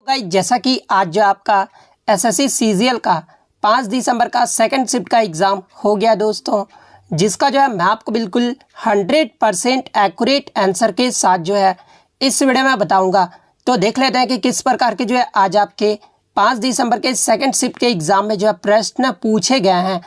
Guys जैसा कि आज जो आपका एसएससी सीजीएल का 5 दिसंबर का सेकंड शिफ्ट का एग्ज़ाम हो गया दोस्तों, जिसका जो है मैं आपको बिल्कुल 100% एक्यूरेट आंसर के साथ जो है इस वीडियो में बताऊंगा। तो देख लेते हैं कि किस प्रकार के जो है आज आपके 5 दिसंबर के सेकंड शिफ्ट के एग्ज़ाम में जो है प्रश्न पूछे गए हैं।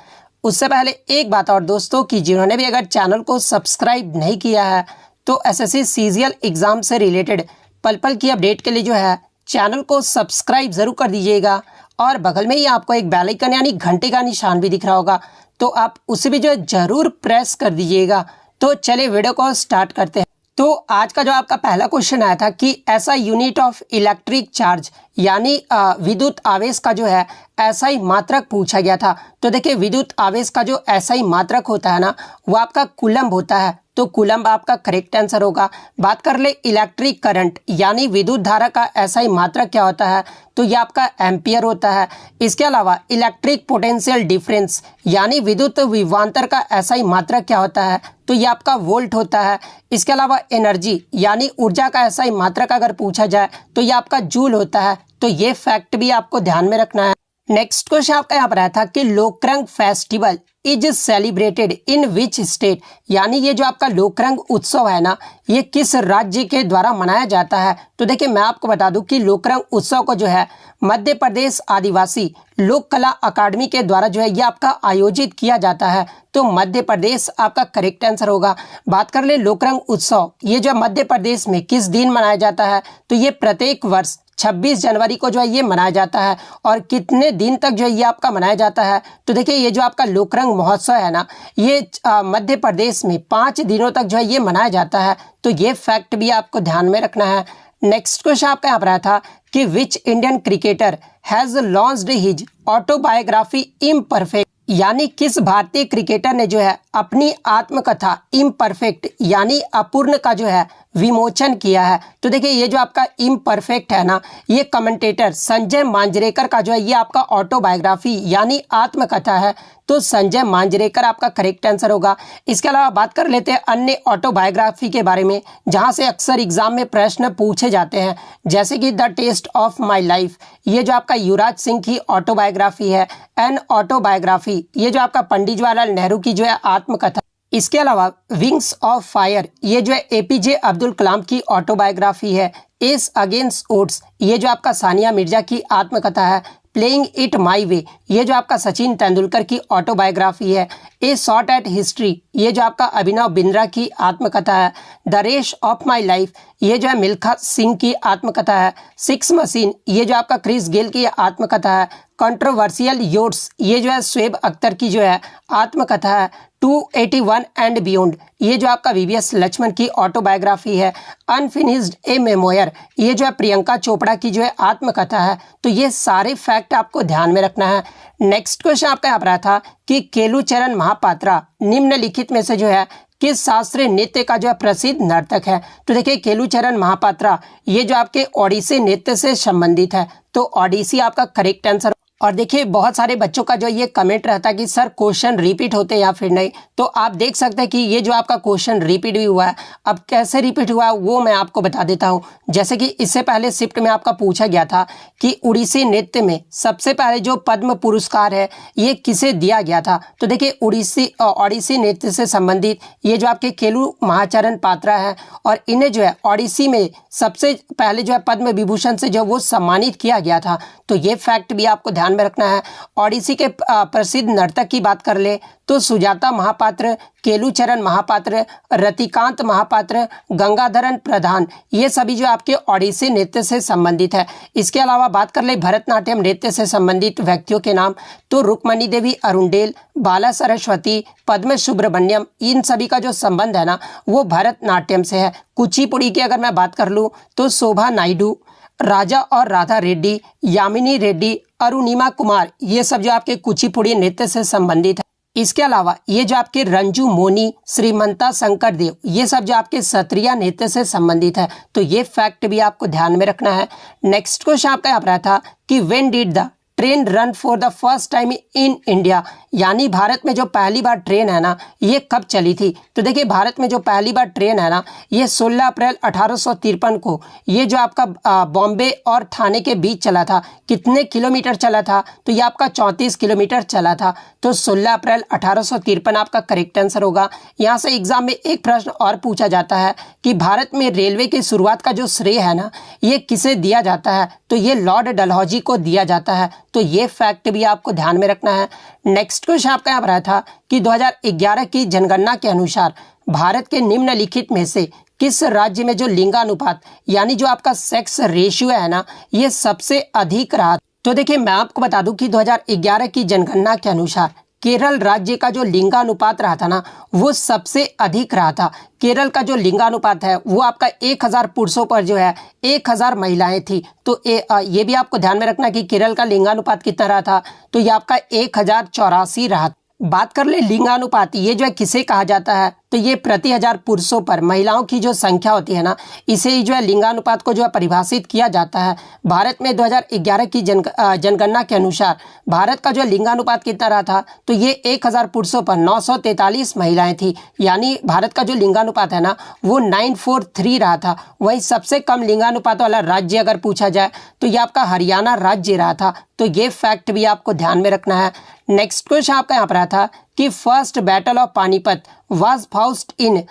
उससे पहले एक बात और दोस्तों कि जिन्होंने भी अगर चैनल को सब्सक्राइब नहीं किया है तो एसएससी सीजीएल एग्ज़ाम से रिलेटेड पल पल की अपडेट के लिए जो है चैनल को सब्सक्राइब ज़रूर कर दीजिएगा और बगल में ही आपको एक बेल आइकन यानी घंटे का निशान भी दिख रहा होगा, तो आप उसे भी जो है ज़रूर प्रेस कर दीजिएगा। तो चलिए वीडियो को स्टार्ट करते हैं। तो आज का जो आपका पहला क्वेश्चन आया था कि ऐसा यूनिट ऑफ इलेक्ट्रिक चार्ज यानी विद्युत आवेश का जो है एसआई मात्रक पूछा गया था। तो देखिए विद्युत आवेश का जो एसआई मात्रक होता है ना वो आपका कूलम्ब होता है, तो कूलम्ब आपका करेक्ट आंसर होगा। बात कर ले इलेक्ट्रिक करंट यानी विद्युत धारा का एसआई मात्रक क्या होता है, तो ये आपका एम्पियर होता है। इसके अलावा इलेक्ट्रिक पोटेंशियल डिफरेंस यानी विद्युत विभवांतर का एसआई मात्रक क्या होता है, तो ये आपका वोल्ट होता है। इसके अलावा एनर्जी यानी ऊर्जा का एसआई मात्रक अगर पूछा जाए तो ये आपका जूल होता है। तो ये फैक्ट भी आपको ध्यान में रखना है। नेक्स्ट क्वेश्चन आपका यहाँ पर आया था कि Lokrang festival is celebrated in which state, यानी ये जो आपका लोकरंग उत्सव है ना ये किस राज्य के द्वारा मनाया जाता है। तो देखिए मैं आपको बता दूं कि लोकरंग उत्सव को जो है मध्य प्रदेश आदिवासी लोक कला अकादमी के द्वारा जो है ये आपका आयोजित किया जाता है। तो मध्य प्रदेश आपका करेक्ट आंसर होगा। बात कर ले लोकरंग उत्सव ये जो मध्य प्रदेश में किस दिन मनाया जाता है, तो ये प्रत्येक वर्ष 26 जनवरी को जो है ये मनाया जाता है। और कितने दिन तक जो है ये आपका मनाया जाता है, तो देखिए ये जो आपका लोकरंग महोत्सव है ना ये मध्य प्रदेश में 5 दिनों तक जो है ये मनाया जाता है। तो ये फैक्ट भी आपको ध्यान में रखना है। नेक्स्ट क्वेश्चन आपका यहाँ पर आया था कि which Indian cricketer has launched his autobiography imperfect, यानी किस भारतीय क्रिकेटर ने जो है अपनी आत्मकथा इम्परफेक्ट यानी अपूर्ण का जो है विमोचन किया है। तो देखिए ये जो आपका इम्परफेक्ट है ना ये कमेंटेटर संजय मांजरेकर का जो है ये आपका ऑटोबायोग्राफी यानी आत्मकथा है। तो संजय मांजरेकर आपका करेक्ट आंसर होगा। इसके अलावा बात कर लेते हैं अन्य ऑटोबायोग्राफी के बारे में जहां से अक्सर एग्जाम में प्रश्न पूछे जाते हैं, जैसे कि the test of my life ये जो आपका युवराज सिंह की ऑटोबायोग्राफी है। एन ऑटोबायोग्राफी ये जो आपका पंडित जवाहरलाल नेहरू की जो है आत्मकथा। इसके अलावा विंग्स ऑफ फायर ये जो है एपीजे अब्दुल कलाम की ऑटोबायोग्राफी है। एस अगेंस्ट ओड्स ये जो आपका सानिया मिर्जा की आत्मकथा है। प्लेइंग इट माई वे ये जो आपका सचिन तेंदुलकर की ऑटोबायोग्राफी है। ए शॉट एट हिस्ट्री ये जो आपका अभिनव बिंद्रा की आत्मकथा है। The race of my life ये जो है मिल्खा सिंह की आत्मकथा है। सिक्स मशीन ये जो आपका क्रिस गेल की आत्मकथा है। कंट्रोवर्शियल योट्स ये जो है शुएब अख्तर की जो है आत्मकथा है। 281 एंड बियॉन्ड ये जो आपका वीवीएस लक्ष्मण की ऑटोबायोग्राफी है। अनफिनिश्ड ए मेमोयर ये जो है प्रियंका चोपड़ा की जो है आत्मकथा है। तो ये सारे फैक्ट आपको ध्यान में रखना है। नेक्स्ट क्वेश्चन आपका यहाँ पर आया था कि केलुचरण महापात्रा निम्नलिखित में से जो है किस शास्त्रीय नृत्य का जो है प्रसिद्ध नर्तक है। तो देखिए केलुचरण महापात्रा ये जो आपके ओडिसी नृत्य से संबंधित है। तो ओडिसी आपका करेक्ट आंसर। और देखिए बहुत सारे बच्चों का जो ये कमेंट रहता है कि सर क्वेश्चन रिपीट होते हैं या फिर नहीं, तो आप देख सकते हैं कि ये जो आपका क्वेश्चन रिपीट भी हुआ है। अब कैसे रिपीट हुआ है वो मैं आपको बता देता हूँ। जैसे कि इससे पहले शिफ्ट में आपका पूछा गया था कि उड़ीसी नृत्य में सबसे पहले जो पद्म पुरस्कार है ये किसे दिया गया था। तो देखिए ओडिसी नृत्य से संबंधित ये जो आपके केलू महाचरण पात्रा है और इन्हें जो है ओडिसी में सबसे पहले जो है पद्म विभूषण से जो वो सम्मानित किया गया था। तो ये फैक्ट भी आपको ध्यान में रखना है। ओडिसी के प्रसिद्ध नर्तक की बात कर ले तो सुजाता महापात्र, केलुचरण महापात्र, रतिकांत महापात्र, गंगाधरन प्रधान ये सभी जो आपके ओडिसी नृत्य से संबंधित है। इसके अलावा बात कर ले भरतनाट्यम नृत्य से संबंधित व्यक्तियों के नाम तो रुक्मणी देवी अरुणडेल, बाला सरस्वती, पद्म सुब्रमण्यम इन सभी का जो संबंध है ना वो भरतनाट्यम से है। कुचिपुड़ी की अगर मैं बात कर लूँ तो शोभा नायडू, राजा और राधा रेड्डी, यामिनी रेड्डी, अरुणिमा कुमार ये सब जो आपके कुचिपुड़ी नृत्य से संबंधित है। इसके अलावा ये जो आपके रंजू मोनी, श्रीमंता शंकर देव ये सब जो आपके सत्रिया नृत्य से संबंधित है। तो ये फैक्ट भी आपको ध्यान में रखना है। नेक्स्ट क्वेश्चन आपका यहाँ पर था कि when did the train run for the first time in India, यानी भारत में जो पहली बार ट्रेन है ना ये कब चली थी? तो देखिए भारत में जो पहली बार ट्रेन है ना ये 16 अप्रैल 1853 को ये जो आपका बॉम्बे और ठाणे के बीच चला था। कितने किलोमीटर चला था? तो ये आपका 34 किलोमीटर चला था। तो 16 अप्रैल 1853 आपका करेक्ट आंसर होगा। यहाँ से एग्जाम में एक प्रश्न और पूछा जाता है कि भारत में रेलवे की शुरुआत का जो श्रेय है ना ये किसे दिया जाता है? तो ये लॉर्ड डलहौजी को दिया जाता है। तो ये फैक्ट भी आपको ध्यान में रखना है। नेक्स्ट क्वेश्चन आपका यहाँ पर आया था कि 2011 की जनगणना के अनुसार भारत के निम्नलिखित में से किस राज्य में जो लिंगानुपात यानी जो आपका सेक्स रेशियो है ना ये सबसे अधिक रहा? तो देखिए मैं आपको बता दूं कि 2011 की जनगणना के अनुसार केरल राज्य का जो लिंगानुपात रहा था ना वो सबसे अधिक रहा था। केरल का जो लिंगानुपात है वो आपका 1000 पुरुषों पर जो है 1000 महिलाएं थी। तो ये भी आपको ध्यान में रखना कि केरल का लिंगानुपात कितना रहा था? तो ये आपका 1084 रहा। बात कर ले लिंगानुपात ये जो है किसे कहा जाता है? तो ये प्रति 1000 पुरुषों पर महिलाओं की जो संख्या होती है ना इसे ही जो है लिंगानुपात को जो है परिभाषित किया जाता है। भारत में 2011 की जनगणना के अनुसार भारत का जो लिंगानुपात कितना रहा था? तो ये 1000 पुरुषों पर 943 महिलाएं थी, यानी भारत का जो लिंगानुपात है ना वो 943 रहा था। वहीं सबसे कम लिंगानुपात वाला राज्य अगर पूछा जाए तो ये आपका हरियाणा राज्य रहा था। तो ये फैक्ट भी आपको ध्यान में रखना है। नेक्स्ट क्वेश्चन आपका यहाँ पर आया था कि first battle of Panipat was fought in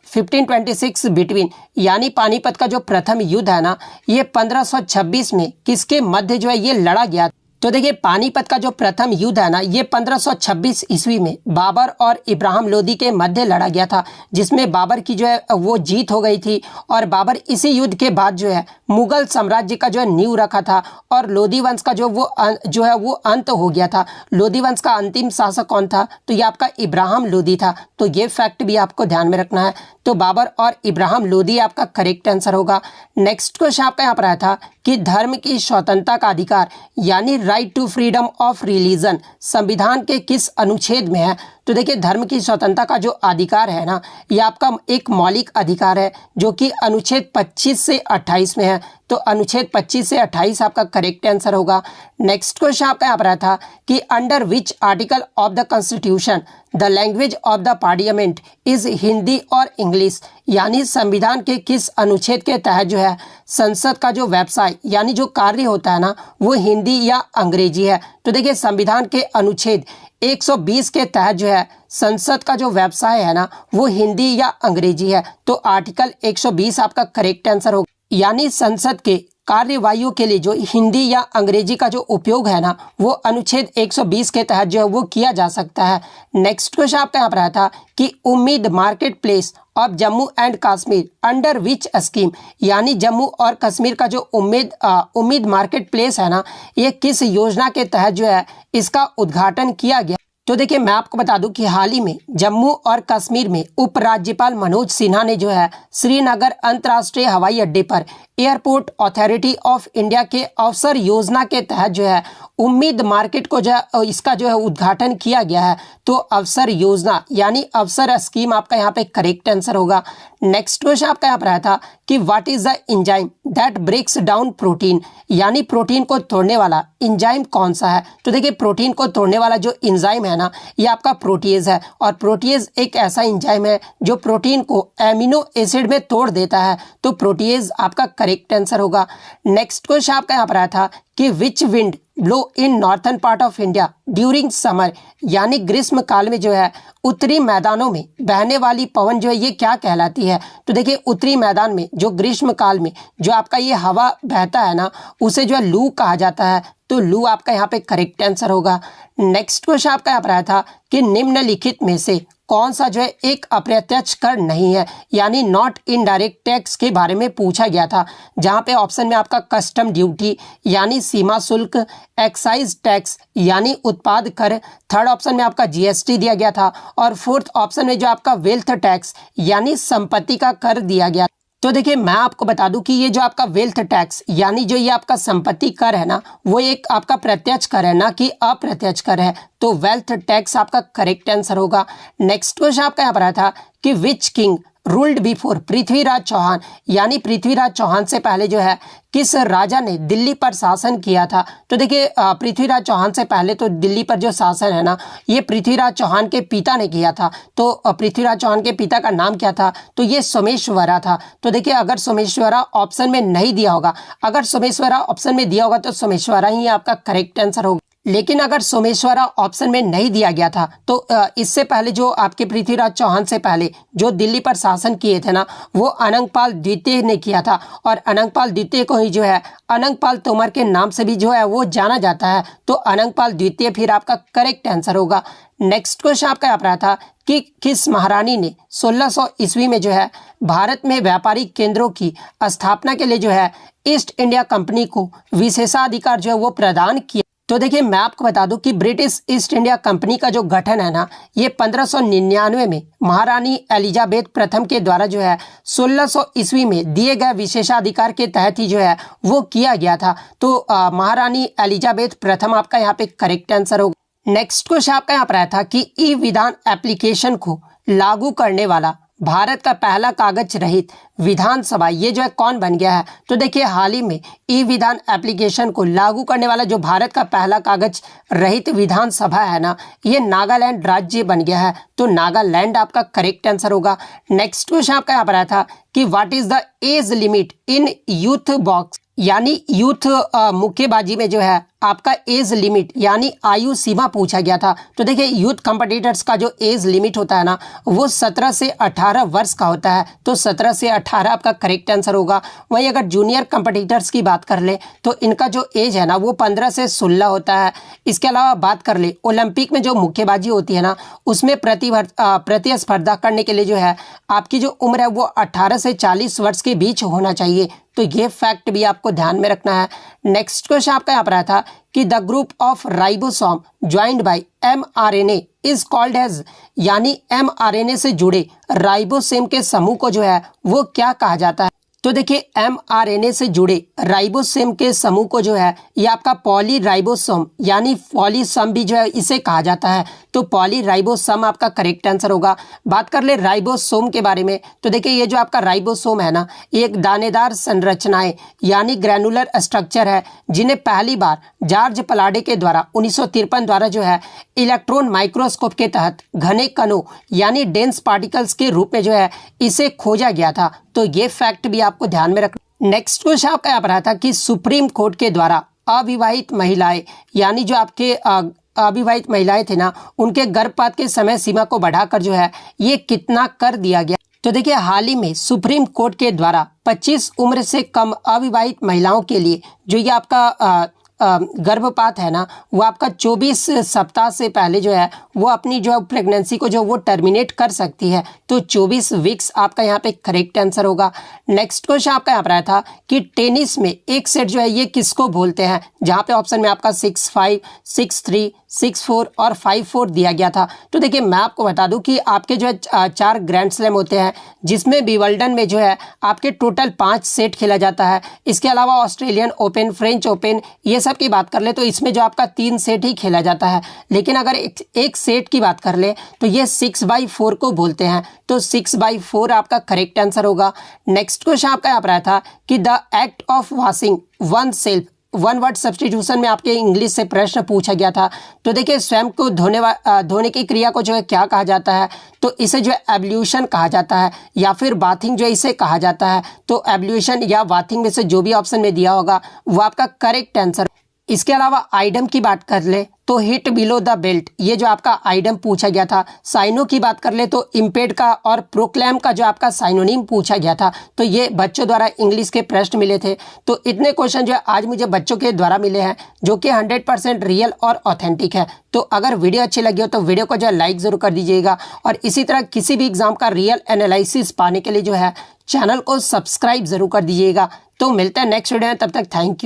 1526 between, यानी पानीपत का जो प्रथम युद्ध है ना ये 1526 में किसके मध्य जो है ये लड़ा गया? तो देखिए पानीपत का जो प्रथम युद्ध है ना ये 1526 ईस्वी में बाबर और इब्राहिम लोदी के मध्य लड़ा गया था, जिसमें बाबर की जो है वो जीत हो गई थी। और बाबर इसी युद्ध के बाद जो है मुगल साम्राज्य का जो है नींव रखा था और लोदी वंश का जो है वो अंत हो गया था। लोदी वंश का अंतिम शासक कौन था? तो ये आपका इब्राहिम लोदी था। तो ये फैक्ट भी आपको ध्यान में रखना है। तो बाबर और इब्राहिम लोदी आपका करेक्ट आंसर होगा। नेक्स्ट क्वेश्चन आपका यहाँ पर आया था कि धर्म की स्वतंत्रता का अधिकार यानी right to freedom of religion संविधान के किस अनुच्छेद में है? तो देखिए धर्म की स्वतंत्रता का जो अधिकार है ना ये आपका एक मौलिक अधिकार है जो कि अनुच्छेद 25 से 28 में है। तो अनुच्छेद 25 से 28 आपका करेक्ट आंसर होगा। नेक्स्ट क्वेश्चन आपका यहाँ पर आया था कि under which article of the constitution the language of the parliament is Hindi और इंग्लिश, यानी संविधान के किस अनुच्छेद के तहत जो है संसद का जो व्यवसाय यानी जो कार्य होता है ना वो हिंदी या अंग्रेजी है? तो देखिए संविधान के अनुच्छेद 120 के तहत जो है संसद का जो व्यवसाय है ना वो हिंदी या अंग्रेजी है। तो आर्टिकल 120 आपका करेक्ट आंसर होगा, यानी संसद के कार्यवाहियों के लिए जो हिंदी या अंग्रेजी का जो उपयोग है ना वो अनुच्छेद 120 के तहत जो है वो किया जा सकता है। नेक्स्ट क्वेश्चन आपका यहाँ पर आया था कि उम्मीद market place of Jammu and Kashmir under which scheme, यानी जम्मू और कश्मीर का जो उम्मीद मार्केट प्लेस है ना ये किस योजना के तहत जो है इसका उद्घाटन किया गया? तो देखिए मैं आपको बता दूं कि हाल ही में जम्मू और कश्मीर में उपराज्यपाल मनोज सिन्हा ने जो है श्रीनगर अंतर्राष्ट्रीय हवाई अड्डे पर एयरपोर्ट अथॉरिटी ऑफ इंडिया के अवसर योजना के तहत जो है उम्मीद मार्केट को जो है इसका जो है उद्घाटन किया गया है। तो अवसर योजना यानी अवसर स्कीम आपका यहाँ पे करेक्ट आंसर होगा। नेक्स्ट क्वेश्चन आपका यहाँ पर आया था कि what is the enzyme that breaks down protein, यानी प्रोटीन को तोड़ने वाला एंजाइम कौन सा है? तो देखिए प्रोटीन को तोड़ने वाला जो एंजाइम है ना ये आपका प्रोटीएज है। और प्रोटीएज एक ऐसा एंजाइम है जो प्रोटीन को एमिनो एसिड में तोड़ देता है। तो प्रोटीएज आपका करेक्ट आंसर होगा। नेक्स्ट क्वेश्चन आपका यहाँ पर आया था कि which wind blow in northern part of India during summer, यानी ग्रीष्म काल में जो है उत्तरी मैदानों में बहने वाली पवन जो है ये क्या कहलाती है? तो देखिए उत्तरी मैदान में जो ग्रीष्म काल में जो आपका ये हवा बहता है ना उसे जो है लू कहा जाता है। तो लू आपका यहाँ पे करेक्ट आंसर होगा। नेक्स्ट क्वेश्चन आपका यहाँ पर आया था कि निम्नलिखित में से कौन सा जो है एक अप्रत्यक्ष कर नहीं है, यानी नॉट इनडायरेक्ट टैक्स के बारे में पूछा गया था, जहां पे ऑप्शन में आपका कस्टम ड्यूटी यानी सीमा शुल्क, एक्साइज टैक्स यानी उत्पाद कर, थर्ड ऑप्शन में आपका जीएसटी दिया गया था और फोर्थ ऑप्शन में जो आपका वेल्थ टैक्स यानी संपत्ति का कर दिया गया। तो देखिए मैं आपको बता दूं कि ये जो आपका वेल्थ टैक्स यानी जो ये आपका संपत्ति कर है ना वो एक आपका प्रत्यक्ष कर है ना कि अप्रत्यक्ष कर है। तो वेल्थ टैक्स आपका करेक्ट आंसर होगा। नेक्स्ट क्वेश्चन आपका यहाँ पर आया था कि which king ruled before Prithviraj Chauhan, यानी पृथ्वीराज चौहान से पहले जो है किस राजा ने दिल्ली पर शासन किया था। तो देखिए पृथ्वीराज चौहान से पहले तो दिल्ली पर जो शासन है ना, ये पृथ्वीराज चौहान के पिता ने किया था। तो पृथ्वीराज चौहान के पिता का नाम क्या था, तो ये सोमेश्वरा था। तो देखिए अगर सोमेश्वरा ऑप्शन में नहीं दिया होगा, अगर सोमेश्वरा ऑप्शन में दिया होगा तो सोमेश्वरा ही आपका करेक्ट आंसर होगा। लेकिन अगर सोमेश्वरा ऑप्शन में नहीं दिया गया था तो इससे पहले जो आपके पृथ्वीराज चौहान से पहले जो दिल्ली पर शासन किए थे ना, वो अनंगपाल द्वितीय ने किया था। और अनंगपाल द्वितीय को ही जो है अनंगपाल तोमर के नाम से भी जो है वो जाना जाता है। तो अनंगपाल द्वितीय फिर आपका करेक्ट आंसर होगा। नेक्स्ट क्वेश्चन आपका यहाँ पर आया था कि किस महारानी ने 1600 ईस्वी में जो है भारत में व्यापारिक केंद्रों की स्थापना के लिए जो है ईस्ट इंडिया कंपनी को विशेषाधिकार जो है वो प्रदान किया। तो देखिए मैं आपको बता दूं कि ब्रिटिश ईस्ट इंडिया कंपनी का जो गठन है ना, ये 1599 में महारानी एलिजाबेथ प्रथम के द्वारा जो है 1600 ईस्वी में दिए गए विशेषाधिकार के तहत ही जो है वो किया गया था। तो महारानी एलिजाबेथ प्रथम आपका यहाँ पे करेक्ट आंसर होगा। नेक्स्ट क्वेश्चन आपका यहाँ पर आया था कि ई विधान एप्लीकेशन को लागू करने वाला भारत का पहला कागज रहित विधानसभा ये जो है कौन बन गया है। तो देखिए हाल ही में ई विधान एप्लीकेशन को लागू करने वाला जो भारत का पहला कागज रहित विधानसभा है ना, ये नागालैंड राज्य बन गया है। तो नागालैंड आपका करेक्ट आंसर होगा। नेक्स्ट क्वेश्चन आपका यहाँ पर आया था कि what is the age limit in youth box, यानी यूथ मुक्केबाजी में जो है आपका एज लिमिट यानी आयु सीमा पूछा गया था। तो देखिए यूथ कॉम्पिटिटर्स का जो एज लिमिट होता है ना, वो 17 से 18 वर्ष का होता है। तो 17 से 18 आपका करेक्ट आंसर होगा। वहीं अगर जूनियर कॉम्पिटिटर्स की बात कर ले तो इनका जो एज है ना वो 15 से 16 होता है। इसके अलावा बात कर ले ओलंपिक में जो मुक्केबाजी होती है ना, उसमें प्रतिस्पर्धा करने के लिए जो है आपकी जो उम्र है वो 18 से 40 वर्ष के बीच होना चाहिए। तो ये फैक्ट भी आपको ध्यान में रखना है। नेक्स्ट क्वेश्चन आपका यहाँ पर आया था कि the group of ribosome joined by mRNA is called as, यानी mRNA से जुड़े राइबोसोम के समूह को जो है वो क्या कहा जाता है। तो देखिए mRNA से जुड़े राइबोसोम के समूह को जो है ये आपका पॉलीराइबोसोम यानी पॉलीसम भी जो है इसे कहा जाता है। तो पॉलीराइबोसोम आपका करेक्ट आंसर होगा। बात कर ले राइबोसोम के बारे में, तो देखिए ये जो आपका राइबोसोम है ना, एक दानेदार संरचनाएं यानी ग्रैनुलर स्ट्रक्चर है, जिन्हें पहली बार जॉर्ज पलाडे के द्वारा 1953 द्वारा जो है इलेक्ट्रॉन माइक्रोस्कोप के तहत घने कणों यानी डेंस पार्टिकल्स के रूप में जो है इसे खोजा गया था। तो ये फैक्ट भी आपको ध्यान में रखना। नेक्स्ट क्वेश्चन आपका यहाँ पर आता कि सुप्रीम कोर्ट के द्वारा अविवाहित महिलाएं यानी जो आपके अविवाहित महिलाएं थे ना, उनके गर्भपात के समय सीमा को बढ़ाकर जो है ये कितना कर दिया गया। तो देखिए हाल ही में सुप्रीम कोर्ट के द्वारा 25 उम्र से कम अविवाहित महिलाओं के लिए जो ये आपका गर्भपात है ना, वो आपका 24 सप्ताह से पहले जो है वो अपनी जो प्रेगनेंसी को जो वो टर्मिनेट कर सकती है। तो 24 वीक्स आपका यहाँ पे करेक्ट आंसर होगा। नेक्स्ट क्वेश्चन आपका यहाँ पर आया था कि टेनिस में एक सेट जो है ये किसको बोलते हैं, जहाँ पे ऑप्शन में आपका 6-5, 6-3, 6-4 और 5-4 दिया गया था। तो देखिए मैं आपको बता दूं कि आपके जो है 4 ग्रैंड स्लैम होते हैं, जिसमें विंबलडन में जो है आपके टोटल 5 सेट खेला जाता है। इसके अलावा ऑस्ट्रेलियन ओपन, फ्रेंच ओपन, ये सब की बात कर ले तो इसमें जो आपका 3 सेट ही खेला जाता है। लेकिन अगर एक सेट की बात कर ले तो ये 6/4 को बोलते हैं। तो 6/4 आपका करेक्ट आंसर होगा। नेक्स्ट क्वेश्चन आपका यहाँ पर आया था कि the act of washing one self, one word substitution में आपके इंग्लिश से प्रश्न पूछा गया था। तो देखिए स्वयं को धोने की क्रिया को जो है क्या कहा जाता है, तो इसे जो है एब्ल्यूशन कहा जाता है या फिर बाथिंग जो इसे कहा जाता है। तो एब्ल्यूशन या बाथिंग में से जो भी ऑप्शन में दिया होगा वो आपका करेक्ट आंसर। इसके अलावा आइडम की बात कर ले तो हिट बिलो द बेल्ट, ये जो आपका आइडम पूछा गया था। साइनो की बात कर ले तो इम्पेड का और प्रोक्लेम का जो आपका साइनोनिम पूछा गया था। तो ये बच्चों द्वारा इंग्लिश के प्रश्न मिले थे। तो इतने क्वेश्चन जो है आज मुझे बच्चों के द्वारा मिले हैं, जो कि 100% रियल और ऑथेंटिक है। तो अगर वीडियो अच्छी लगी हो तो वीडियो को जो है लाइक ज़रूर कर दीजिएगा, और इसी तरह किसी भी एग्जाम का रियल एनालिसिस पाने के लिए जो है चैनल को सब्सक्राइब ज़रूर कर दीजिएगा। तो मिलते हैं नेक्स्ट वीडियो में, तब तक थैंक यू।